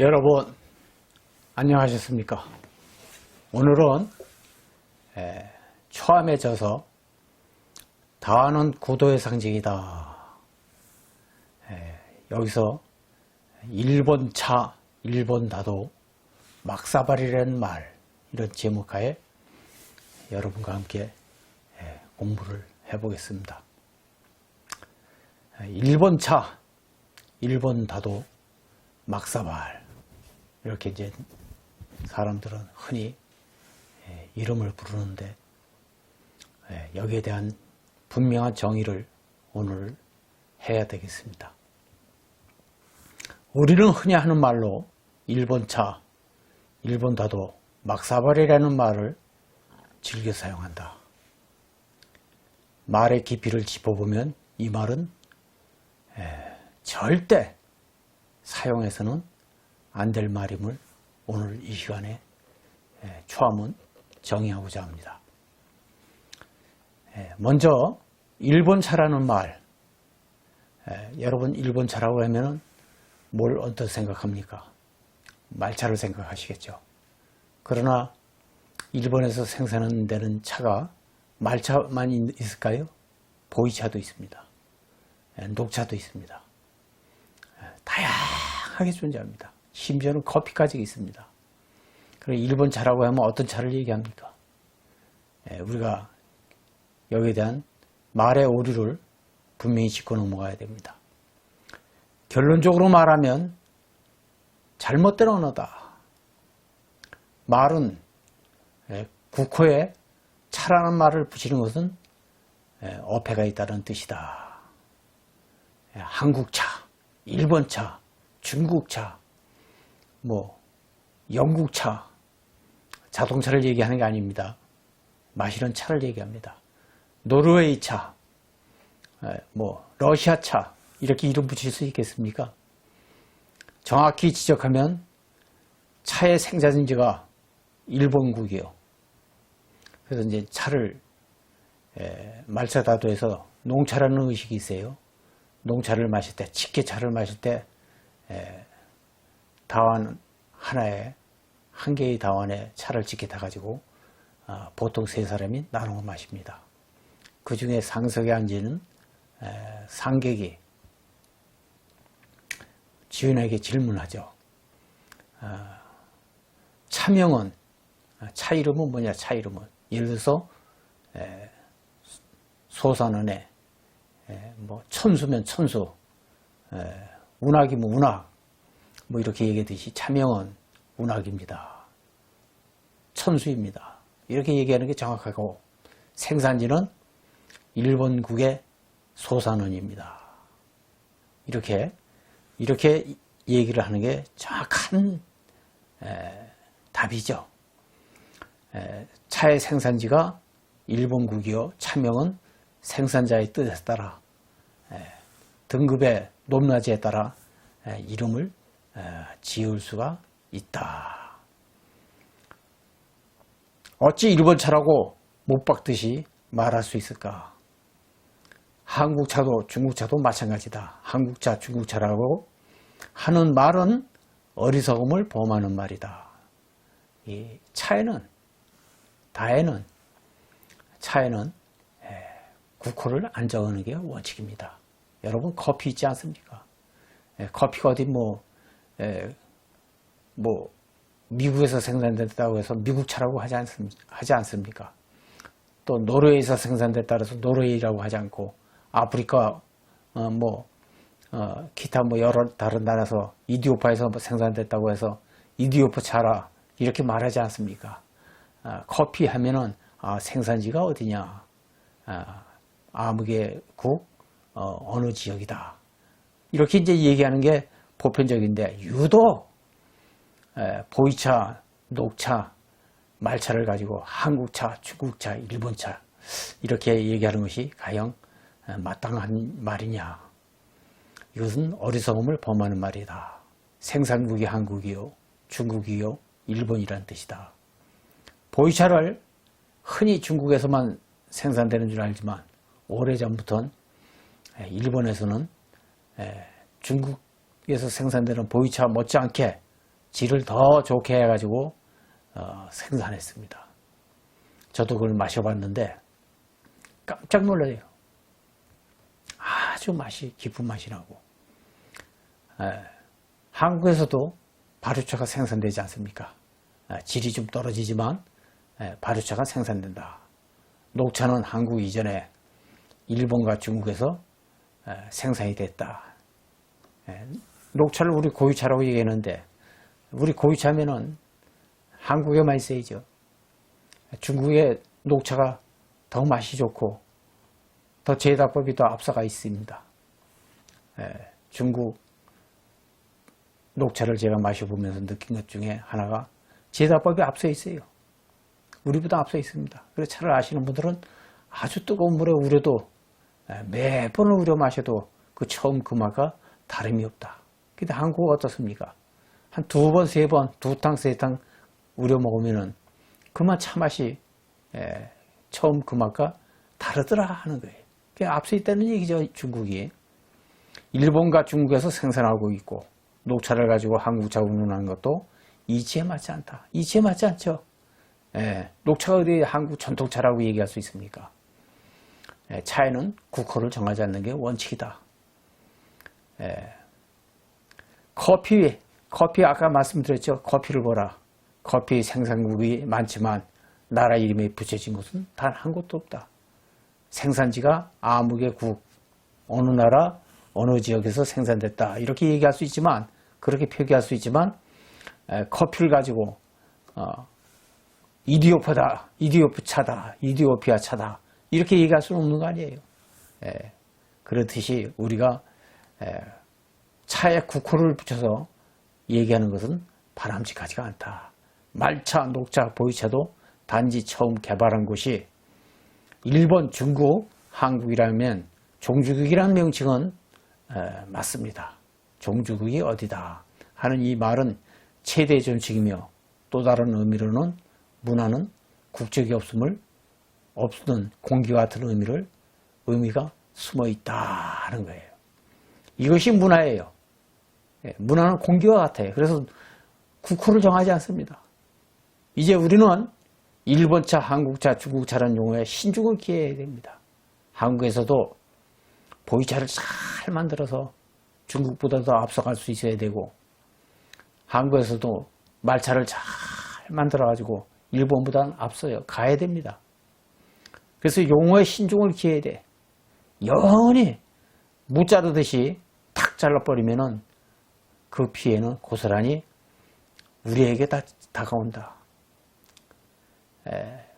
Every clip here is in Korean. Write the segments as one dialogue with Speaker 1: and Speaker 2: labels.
Speaker 1: 여러분 안녕하셨습니까? 오늘은 초암에 져서 다하는 고도의 상징이다. 여기서 일본 차, 일본 다도 막사발이라는 말, 이런 제목하에 여러분과 함께 공부를 해보겠습니다. 일본 차, 일본 다도 막사발, 이렇게 이제 사람들은 흔히 이름을 부르는데, 여기에 대한 분명한 정의를 오늘 해야 되겠습니다. 우리는 흔히 하는 말로 일본 차, 일본 다도 막사발이라는 말을 즐겨 사용한다. 말의 깊이를 짚어보면 이 말은 절대 사용해서는 안 될 말임을 오늘 이 시간에 초암은 정의하고자 합니다. 먼저 일본 차라는 말, 여러분 일본 차라고 하면은 뭘 언뜻 생각합니까? 말차를 생각하시겠죠. 그러나 일본에서 생산되는 차가 말차만 있을까요? 보이차도 있습니다. 녹차도 있습니다. 다양하게 존재합니다. 심지어는 커피까지 있습니다. 그럼 일본 차라고 하면 어떤 차를 얘기합니까? 우리가 여기에 대한 말의 오류를 분명히 짚고 넘어가야 됩니다. 결론적으로 말하면 잘못된 언어다. 말은 국호에 차라는 말을 붙이는 것은 어폐가 있다는 뜻이다. 한국차, 일본차, 중국차, 영국차, 자동차를 얘기하는 게 아닙니다. 마시는 차를 얘기합니다. 노르웨이차, 러시아차, 이렇게 이름 붙일 수 있겠습니까? 정확히 지적하면 차의 생산지가 일본국이요. 그래서 이제 차를 말차다도에서 농차라는 의식이 있어요. 농차를 마실 때, 직계차를 마실 때 다완 하나에, 한 개의 다완에 차를 직계 타가지고 보통 세 사람이 나누어 마십니다. 그 중에 상석에 앉은 상객이 지은에게 질문하죠. 차명은, 차 이름은 뭐냐, 차 이름은. 예를 들어서 소산원에 천수면 천수, 운학이면 운학, 이렇게 얘기하듯이 차명은 운학입니다. 천수입니다. 이렇게 얘기하는 게 정확하고, 생산지는 일본국의 소산원입니다. 이렇게 얘기를 하는 게 정확한 답이죠. 차의 생산지가 일본국이요, 차명은 생산자의 뜻에 따라, 등급의 높낮이에 따라 이름을 지을 수가 있다. 어찌 일본차라고 못 박듯이 말할 수 있을까? 한국차도 중국차도 마찬가지다. 한국차, 중국차라고 하는 말은 어리석음을 범하는 말이다. 이 차에는 국호를 안 적는 게 원칙입니다. 여러분 커피 있지 않습니까? 커피가 어디 미국에서 생산됐다고 해서 미국 차라고 하지 않습니까? 또 노르웨이에서 생산됐다 해서 노르웨이라고 하지 않고, 아프리카 기타 여러 다른 나라에서 이디오파에서 생산됐다고 해서 이디오파 차라 이렇게 말하지 않습니까? 커피 하면은 생산지가 어디냐, 아무개국 어느 지역이다, 이렇게 이제 얘기하는 게 보편적인데, 유독 보이차, 녹차, 말차를 가지고 한국차, 중국차, 일본차 이렇게 얘기하는 것이 과연 마땅한 말이냐? 이것은 어리석음을 범하는 말이다. 생산국이 한국이요, 중국이요, 일본이란 뜻이다. 보이차를 흔히 중국에서만 생산되는 줄 알지만 오래전부터는 일본에서는 중국에서 생산되는 보이차 못지않게 질을 더 좋게 해가지고 생산했습니다. 저도 그걸 마셔봤는데 깜짝 놀라요. 아주 맛이 깊은 맛이 나고. 한국에서도 발효차가 생산되지 않습니까? 질이 좀 떨어지지만 발효차가 생산된다. 녹차는 한국 이전에 일본과 중국에서 생산이 됐다. 녹차를 우리 고유차라고 얘기하는데 우리 고유차면은 한국에만 있어야죠. 중국의 녹차가 더 맛이 좋고 더 제다법이 더 앞서가 있습니다. 중국 녹차를 제가 마셔보면서 느낀 것 중에 하나가 제다법이 앞서 있어요. 우리보다 앞서 있습니다. 그래서 차를 아시는 분들은 아주 뜨거운 물에 우려도 매번 우려 마셔도 그 처음 그 맛과 다름이 없다. 근데 한국은 어떻습니까? 한 두 번, 세 번, 두 탕, 세 탕 우려 먹으면은 그만 차 맛이 처음 그 맛과 다르더라 하는 거예요. 그게 앞서 있다는 얘기죠, 중국이. 일본과 중국에서 생산하고 있고 녹차를 가지고 한국차 운운하는 것도 이치에 맞지 않다. 이치에 맞지 않죠. 녹차가 어디 한국 전통차라고 얘기할 수 있습니까? 차에는 국호를 정하지 않는 게 원칙이다. 커피 아까 말씀드렸죠. 커피를 보라. 커피 생산국이 많지만 나라 이름에 붙여진 곳은 단 한 곳도 없다. 생산지가 아무개 국, 어느 나라, 어느 지역에서 생산됐다. 이렇게 얘기할 수 있지만, 그렇게 표기할 수 있지만, 커피를 가지고, 이디오프다, 이디오프 차다, 이디오피아 차다. 이렇게 얘기할 수는 없는 거 아니에요. 그렇듯이 우리가 차에 국호를 붙여서 얘기하는 것은 바람직하지가 않다. 말차, 녹차, 보이차도 단지 처음 개발한 곳이 일본, 중국, 한국이라면 종주국이라는 명칭은 맞습니다. 종주국이 어디다 하는 이 말은 최대 존칭이며 또 다른 의미로는 문화는 국적이 없는 공기와 같은 의미가 숨어 있다 하는 거예요. 이것이 문화예요. 문화는 공기와 같아요. 그래서 국호를 정하지 않습니다. 이제 우리는 일본차, 한국차, 중국차라는 용어에 신중을 기해야 됩니다. 한국에서도 보이차를 잘 만들어서 중국보다 더 앞서갈 수 있어야 되고, 한국에서도 말차를 잘 만들어가지고 일본보다는 앞서요. 가야 됩니다. 그래서 용어에 신중을 기해야 돼. 영원히 무 자르듯이 탁 잘라버리면은 그 피해는 고스란히 우리에게 다가온다.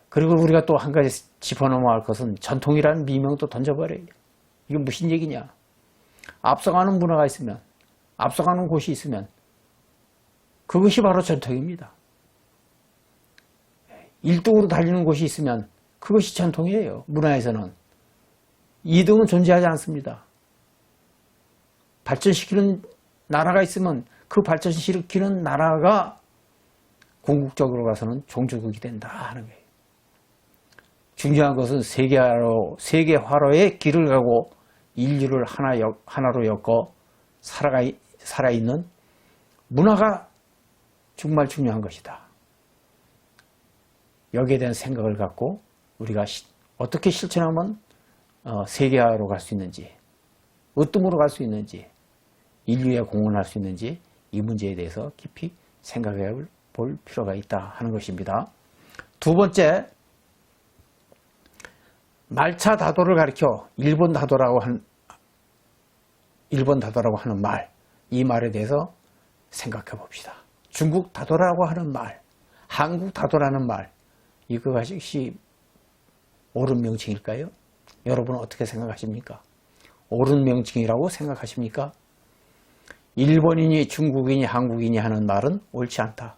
Speaker 1: 그리고 우리가 또 한 가지 짚어넘어야 할 것은 전통이라는 미명도 던져버려요. 이게 무슨 얘기냐. 앞서가는 문화가 있으면, 앞서가는 곳이 있으면 그것이 바로 전통입니다. 1등으로 달리는 곳이 있으면 그것이 전통이에요. 문화에서는. 2등은 존재하지 않습니다. 발전시키는 나라가 있으면 그 발전시키는 나라가 궁극적으로 가서는 종주국이 된다 하는 거예요. 중요한 것은 세계화로의 길을 가고 인류를 하나로 엮어 살아있는 문화가 정말 중요한 것이다. 여기에 대한 생각을 갖고 우리가 어떻게 실천하면 세계화로 갈 수 있는지, 으뜸으로 갈 수 있는지, 인류에 공헌할 수 있는지 이 문제에 대해서 깊이 생각해 볼 필요가 있다 하는 것입니다. 두 번째, 말차 다도를 가리켜 일본 다도라고 하는 말, 이 말에 대해서 생각해 봅시다. 중국 다도라고 하는 말, 한국 다도라는 말, 이것이 옳은 명칭일까요? 여러분은 어떻게 생각하십니까? 옳은 명칭이라고 생각하십니까? 일본인이 중국인이 한국인이 하는 말은 옳지 않다.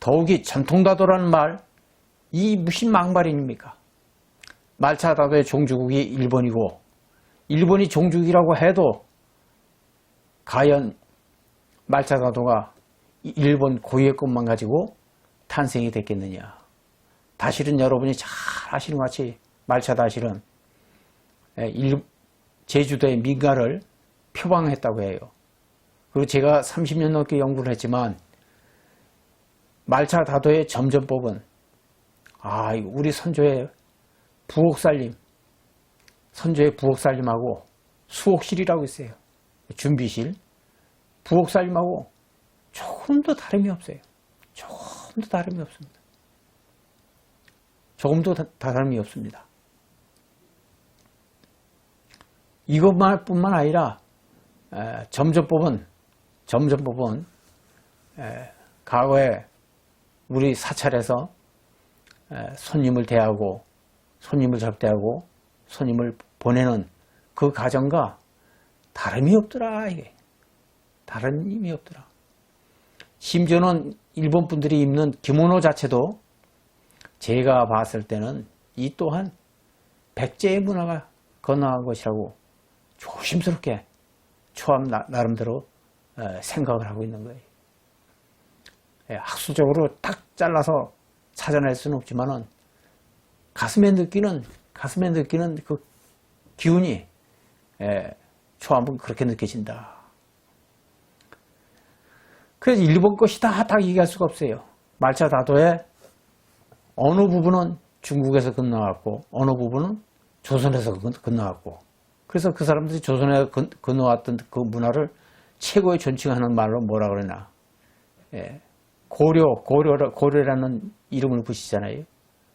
Speaker 1: 더욱이 전통다도라는 말, 이 무슨 막말입니까? 말차다도의 종주국이 일본이고 일본이 종주국이라고 해도 과연 말차다도가 일본 고유의 것만 가지고 탄생이 됐겠느냐. 다실은 여러분이 잘 아시는 것 같이 말차다실은 제주도의 민가를 표방했다고 해요. 그리고 제가 30년 넘게 연구를 했지만 말차 다도의 점전법은 우리 선조의 부엌살림하고 수옥실이라고 있어요. 준비실, 부엌살림하고 조금도 다름이 없어요. 조금도 다름이 없습니다. 조금도 다름이 없습니다. 이것뿐만 아니라 점전법은 과거에 우리 사찰에서 손님을 대하고 손님을 접대하고 손님을 보내는 그 과정과 다름이 없더라. 이게 다름이 없더라. 심지어는 일본 분들이 입는 기모노 자체도 제가 봤을 때는 이 또한 백제의 문화가 건너간 것이라고 조심스럽게 초암 나름대로 생각을 하고 있는 거예요. 학술적으로 딱 잘라서 찾아낼 수는 없지만은 가슴에 느끼는 그 기운이 초암은 그렇게 느껴진다. 그래서 일본 것이다 딱 얘기할 수가 없어요. 말차 다도의 어느 부분은 중국에서 건너왔고 어느 부분은 조선에서 건너왔고, 그래서 그 사람들이 조선에 건너왔던 그 문화를 최고의 존칭하는 말로 뭐라 그러나, 고려라는 이름을 붙이잖아요.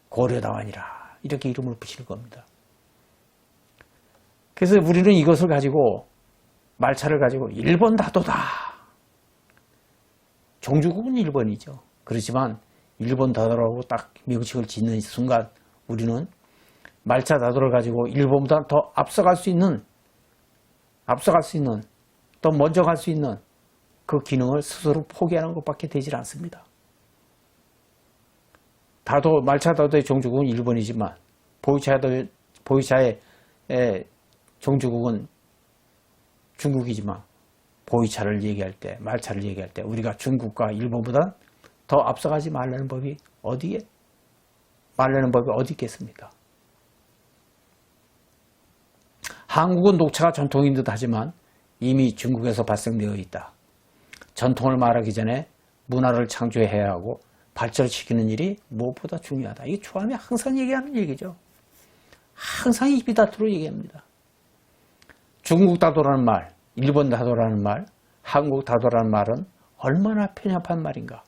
Speaker 1: 고려다완이라 이렇게 이름을 붙이는 겁니다. 그래서 우리는 이것을 가지고, 말차를 가지고 일본 다도다. 종주국은 일본이죠. 그렇지만 일본 다도라고 딱 명칭을 짓는 순간 우리는 말차 다도를 가지고 일본보다 더 앞서갈 수 있는, 더 먼저 갈 수 있는 그 기능을 스스로 포기하는 것밖에 되질 않습니다. 말차 다도의 종주국은 일본이지만 보이차의 종주국은 중국이지만, 보이차를 얘기할 때, 말차를 얘기할 때 우리가 중국과 일본보다 더 앞서가지 말라는 법이 어디 있겠습니까? 한국은 녹차가 전통인 듯 하지만 이미 중국에서 발생되어 있다. 전통을 말하기 전에 문화를 창조해야 하고 발전시키는 일이 무엇보다 중요하다. 이게 초암이 항상 얘기하는 얘기죠. 항상 입이 닿도록 얘기합니다. 중국 다도라는 말, 일본 다도라는 말, 한국 다도라는 말은 얼마나 편협한 말인가.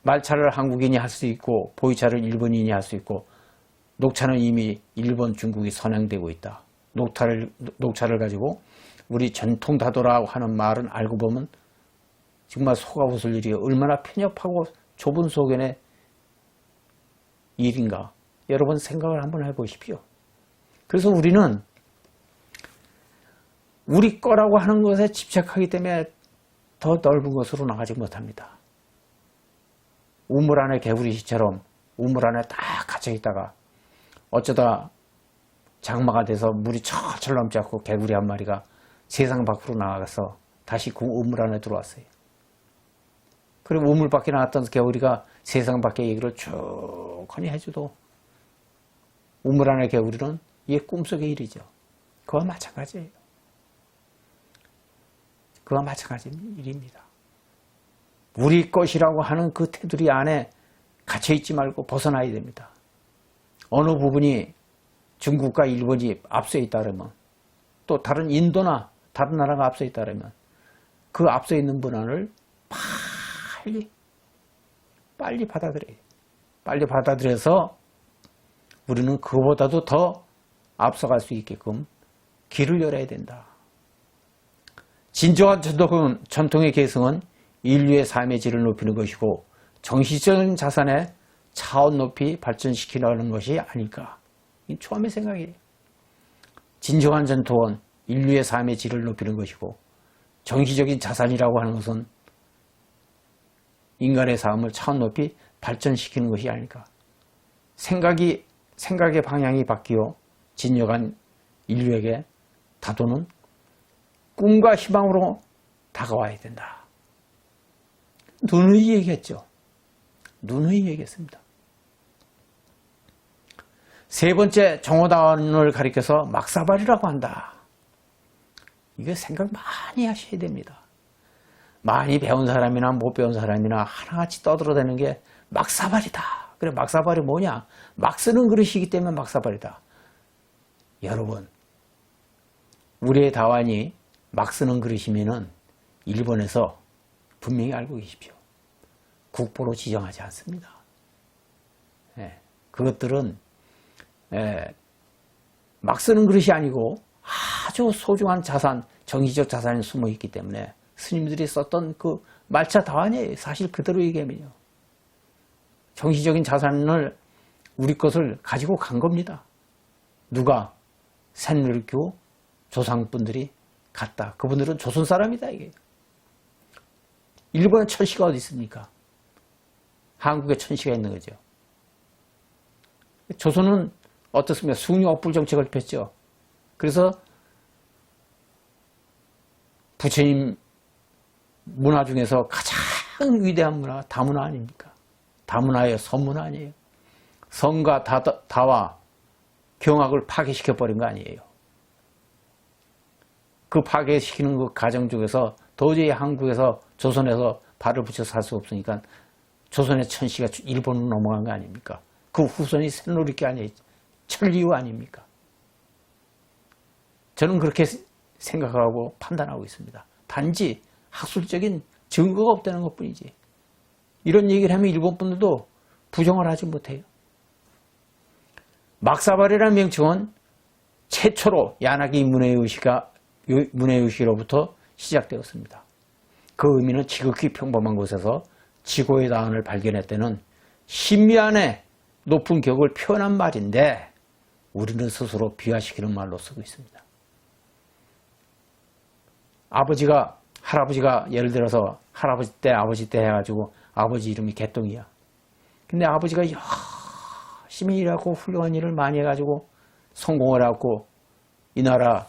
Speaker 1: 말차를 한국인이 할 수 있고 보이차를 일본인이 할 수 있고, 녹차는 이미 일본, 중국이 선행되고 있다. 녹차를 가지고 우리 전통 다도라고 하는 말은 알고 보면 정말 속아 웃을 일이 얼마나 편협하고 좁은 소견의 일인가. 여러분 생각을 한번 해보십시오. 그래서 우리는 우리 거라고 하는 것에 집착하기 때문에 더 넓은 곳으로 나가지 못합니다. 우물 안에 개구리처럼 우물 안에 딱 갇혀 있다가 어쩌다 장마가 돼서 물이 철철 넘지 않고 개구리 한 마리가 세상 밖으로 나가서 다시 그 우물 안에 들어왔어요. 그리고 우물 밖에 나왔던 개구리가 세상 밖의 얘기를 쭉 하니 해줘도 우물 안의 개구리는 이게 꿈속의 일이죠. 그와 마찬가지예요. 그와 마찬가지 일입니다. 우리 것이라고 하는 그 테두리 안에 갇혀있지 말고 벗어나야 됩니다. 어느 부분이 중국과 일본이 앞서 있다 그러면, 또 다른 인도나 다른 나라가 앞서 있다 그러면 그 앞서 있는 문화를 빨리 받아들여요. 빨리 받아들여서 우리는 그보다도 더 앞서갈 수 있게끔 길을 열어야 된다. 진정한 전통의 계승은 인류의 삶의 질을 높이는 것이고 정신적인 자산의 차원 높이 발전시키려는 것이 아닐까. 이 처음의 생각이에요. 진정한 전통은 인류의 삶의 질을 높이는 것이고 정신적인 자산이라고 하는 것은 인간의 삶을 차원 높이 발전시키는 것이 아닐까. 생각의 방향이 바뀌어 진정한 인류에게 다도는 꿈과 희망으로 다가와야 된다. 누누이 얘기했죠. 누누이 얘기했습니다. 세 번째, 정오다원을 가리켜서 막사발이라고 한다. 이거 생각 많이 하셔야 됩니다. 많이 배운 사람이나 못 배운 사람이나 하나같이 떠들어대는 게 막사발이다. 그래, 막사발이 뭐냐? 막 쓰는 그릇이기 때문에 막사발이다. 여러분, 우리의 다완이 막 쓰는 그릇이면은 일본에서 분명히 알고 계십시오. 국보로 지정하지 않습니다. 예, 그것들은 막 쓰는 그릇이 아니고 아주 소중한 자산, 정치적 자산이 숨어 있기 때문에 스님들이 썼던 그 말차 다완이에요. 사실 그대로 얘기하면요. 정치적인 자산을 우리 것을 가지고 간 겁니다. 누가? 샌르교 조상분들이 갔다. 그분들은 조선 사람이다 이게. 일본에 천시가 어디 있습니까? 한국에 천시가 있는 거죠. 조선은 어떻습니까? 숭유업불 정책을 폈죠. 그래서 부처님 문화 중에서 가장 위대한 문화, 다문화 아닙니까? 다문화예요. 선문화 아니에요. 성과 다와 경학을 파괴시켜버린 거 아니에요. 그 파괴시키는 그 과정 중에서 도저히 한국에서 조선에서 발을 붙여 살 수 없으니까 조선의 천시가 일본으로 넘어간 거 아닙니까? 그 후손이 샌노리께 아니에요. 천리우 아닙니까? 저는 그렇게 생각하고 판단하고 있습니다. 단지 학술적인 증거가 없다는 것뿐이지. 이런 얘기를 하면 일본 분들도 부정을 하지 못해요. 막사발이라는 명칭은 최초로 야나기 문해요시로부터 시작되었습니다. 그 의미는 지극히 평범한 곳에서 지고의 다원을 발견했다는 신비안의 높은 격을 표현한 말인데 우리는 스스로 비하시키는 말로 쓰고 있습니다. 할아버지가 예를 들어서 할아버지 때 아버지 때 해가지고 아버지 이름이 개똥이야. 근데 아버지가 열심히 일하고 훌륭한 일을 많이 해가지고 성공을 하고 이 나라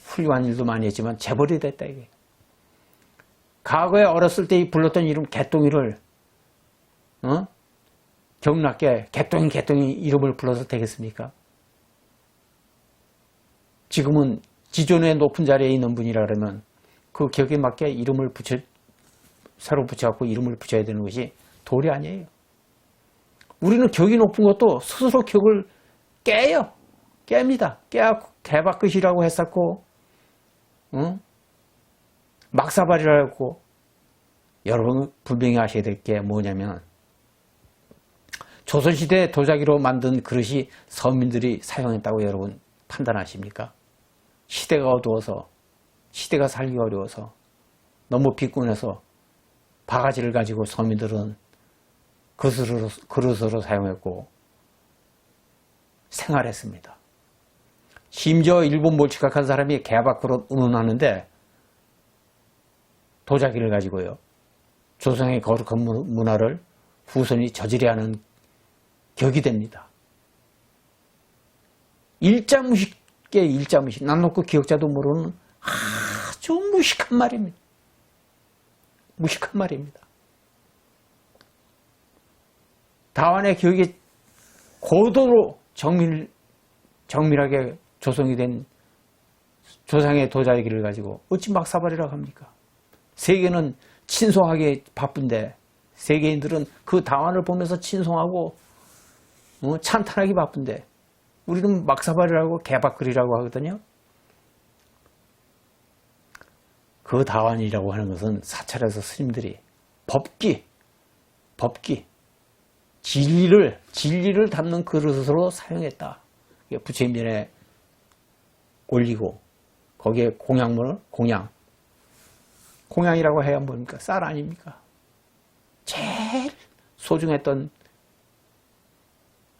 Speaker 1: 훌륭한 일도 많이 했지만 재벌이 됐다 이게. 과거에 어렸을 때 불렀던 이름 개똥이를 경락게 개똥이 이름을 불러서 되겠습니까? 지금은 지존의 높은 자리에 있는 분이라 그러면 그 격에 맞게 이름을 새로 붙여갖고 이름을 붙여야 되는 것이 도리 아니에요. 우리는 격이 높은 것도 스스로 격을 깨요. 깹니다. 깨갖고 개박끝이라고 했었고, 막사발이라고 했고, 여러분 분명히 아셔야 될 게 뭐냐면, 조선시대 도자기로 만든 그릇이 서민들이 사용했다고 여러분 판단하십니까? 시대가 어두워서, 시대가 살기 어려워서, 너무 비꾼해서 바가지를 가지고 서민들은 그릇으로 사용했고 생활했습니다. 심지어 일본 몰치각한 사람이 개박그릇 운운하는데 도자기를 가지고요. 조선의 거룩한 문화를 후손이 저지려 하는 격이 됩니다. 일자무식. 난 놓고 기억자도 모르는 아주 무식한 말입니다. 무식한 말입니다. 다완의 기억이 고도로 정밀하게 조성이 된 조상의 도자기를 가지고 어찌 막사발이라고 합니까? 세계는 친송하게 바쁜데 세계인들은 그 다완을 보면서 친송하고 찬탄하기 바쁜데 우리는 막사발이라고 개박글이라고 하거든요. 그 다완이라고 하는 것은 사찰에서 스님들이 법기, 진리를 담는 그릇으로 사용했다. 부처님전에 올리고 거기에 공양이라고 해야 뭡니까? 쌀 아닙니까? 제일 소중했던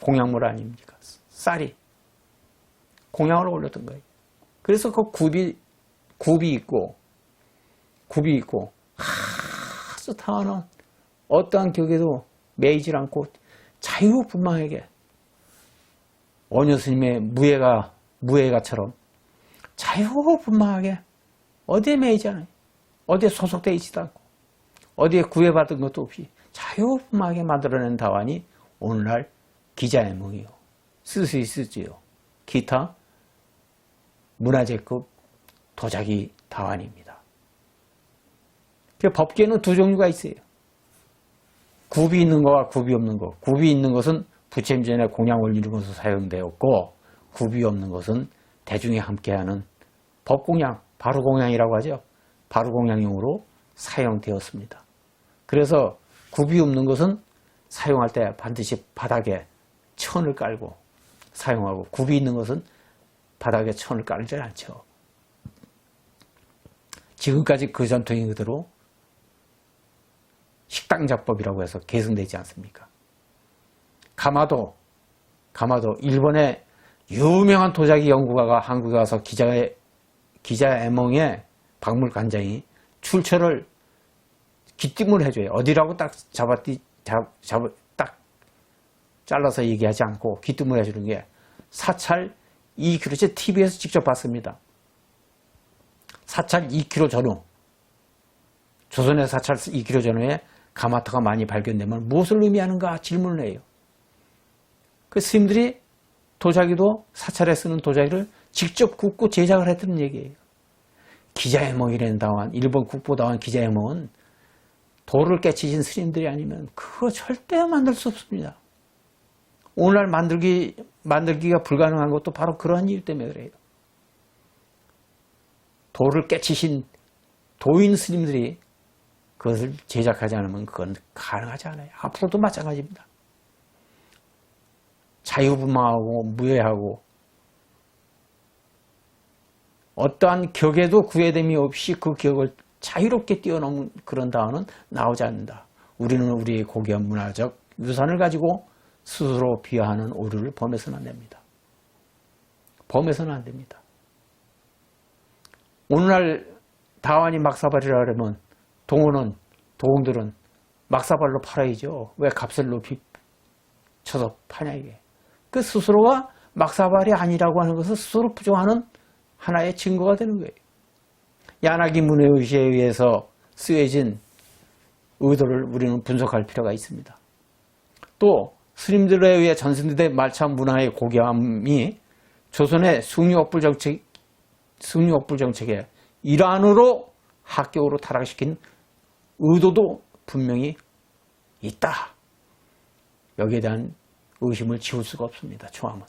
Speaker 1: 공양물 아닙니까? 쌀이 공양을 올렸던 거예요. 그래서 그 굽이 있고 아주 타는 어떠한 격에도 매이질 않고 자유분방하게 원효스님의 무예가처럼 자유분방하게 어디에 매이지 않아요. 어디에 소속되어 있지도 않고 어디에 구애받은 것도 없이 자유분방하게 만들어낸 다완이 오늘날 기자의몽이요. 쓸 수 있을지요. 기타 문화재급 도자기 다완입니다. 그 법계는 두 종류가 있어요. 굽이 있는 거와 굽이 없는 거. 굽이 있는 것은 부처님전에 공양을 이룬 것으로 사용되었고, 굽이 없는 것은 대중이 함께하는 법공양, 바로공양이라고 하죠. 바로공양용으로 사용되었습니다. 그래서 굽이 없는 것은 사용할 때 반드시 바닥에 천을 깔고 사용하고, 굽이 있는 것은 바닥에 천을 깔지 않죠. 지금까지 그 전통이 그대로 식당작법이라고 해서 계승되지 않습니까? 가마도 일본의 유명한 도자기 연구가가 한국에 와서 기자애몽의 박물관장이 출처를 귀띔을 해줘요. 어디라고 딱 딱 잘라서 얘기하지 않고 귀띔을 해주는 게 사찰 2km, 제 TV에서 직접 봤습니다. 사찰 2km 전후, 조선의 사찰 2km 전후에 가마터가 많이 발견되면 무엇을 의미하는가 질문을 해요. 그 스님들이 도자기도 사찰에 쓰는 도자기를 직접 굽고 제작을 했다는 얘기예요. 기자해몽이라는 다원, 일본 국보다원 기자해몽은 돌을 깨치신 스님들이 아니면 그거 절대 만들 수 없습니다. 오늘날 만들기가 불가능한 것도 바로 그러한 이유 때문에 그래요. 돌을 깨치신 도인 스님들이 그것을 제작하지 않으면 그건 가능하지 않아요. 앞으로도 마찬가지입니다. 자유분방하고 무해하고 어떠한 격에도 구애됨이 없이 그 격을 자유롭게 뛰어넘은 그런 다원은 나오지 않는다. 우리는 우리의 고귀한 문화적 유산을 가지고 스스로 비하하는 오류를 범해서는 안 됩니다. 범해서는 안 됩니다. 오늘날 다원이 막사발이라 그러면 도공들은 막사발로 팔아야죠. 왜 값을 높이 쳐서 파냐 이게. 그 스스로가 막사발이 아니라고 하는 것은 스스로 부정하는 하나의 증거가 되는 거예요. 야나기 문해의시에 의해서 쓰여진 의도를 우리는 분석할 필요가 있습니다. 또 스님들에 의해 전승된 말차 문화의 고귀함이 조선의 숭유업불 정책의 일환으로 합격으로 타락시킨 의도도 분명히 있다. 여기에 대한 의심을 지울 수가 없습니다. 초함은.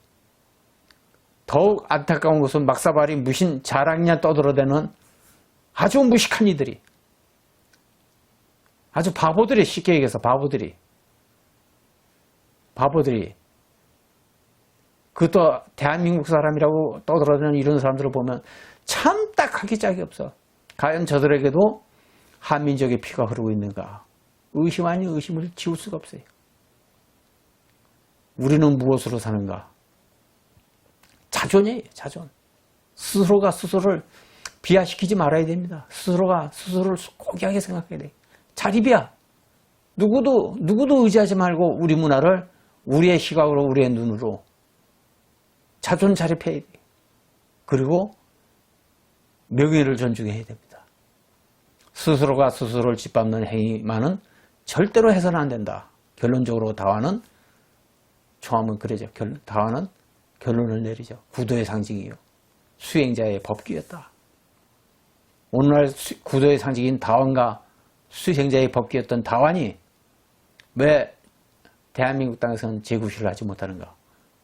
Speaker 1: 더욱 안타까운 것은 막사발이 무신 자랑이냐 떠들어대는 아주 무식한 이들이, 아주 바보들이, 쉽게 얘기해서 바보들이 그것도 대한민국 사람이라고 떠들어대는 이런 사람들을 보면 참 딱하기 짝이 없어. 과연 저들에게도 한민족의 피가 흐르고 있는가? 의심 아닌 의심을 지울 수가 없어요. 우리는 무엇으로 사는가? 자존이에요, 자존. 스스로가 스스로를 비하시키지 말아야 됩니다. 스스로가 스스로를 고귀하게 생각해야 돼. 자립이야. 누구도 의지하지 말고 우리 문화를 우리의 시각으로, 우리의 눈으로 자존 자립해야 돼. 그리고 명예를 존중해야 됩니다. 스스로가 스스로를 짓밟는 행위만은 절대로 해서는 안 된다. 결론적으로 다화는, 초함은 그러죠. 다화는 결론을 내리죠. 구도의 상징이요. 수행자의 법규였다. 오늘날 구도의 상징인 다원과 수행자의 법규였던 다원이 왜 대한민국 땅에서는 재구시를 하지 못하는가?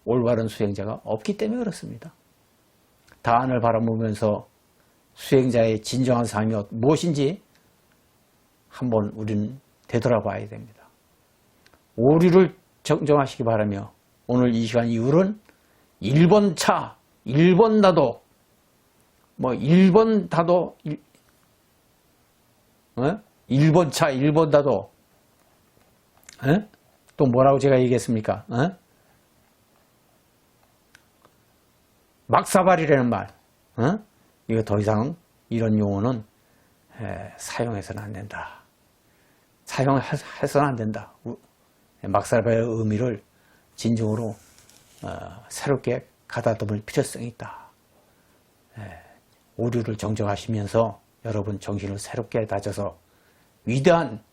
Speaker 1: 올바른 수행자가 없기 때문에 그렇습니다. 다원을 바라보면서 수행자의 진정한 삶이 무엇인지 한번 우리는 되돌아봐야 됩니다. 오류를 정정하시기 바라며 오늘 이 시간 이후로는 1번 차, 1번 다도, 1번 다도, 1번 차, 1번 다도, 또 뭐라고 제가 얘기했습니까? 막사발이라는 말, 이거 더 이상 이런 용어는 사용해서는 안 된다. 사용해서는 안 된다. 막사발의 의미를 진정으로 새롭게 가다듬을 필요성이 있다. 오류를 정정하시면서 여러분 정신을 새롭게 다져서 위대한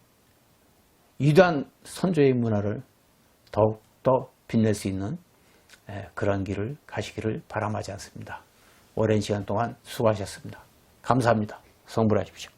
Speaker 1: 선조의 문화를 더욱더 빛낼 수 있는 그런 길을 가시기를 바람하지 않습니다. 오랜 시간 동안 수고하셨습니다. 감사합니다. 성불하십시오.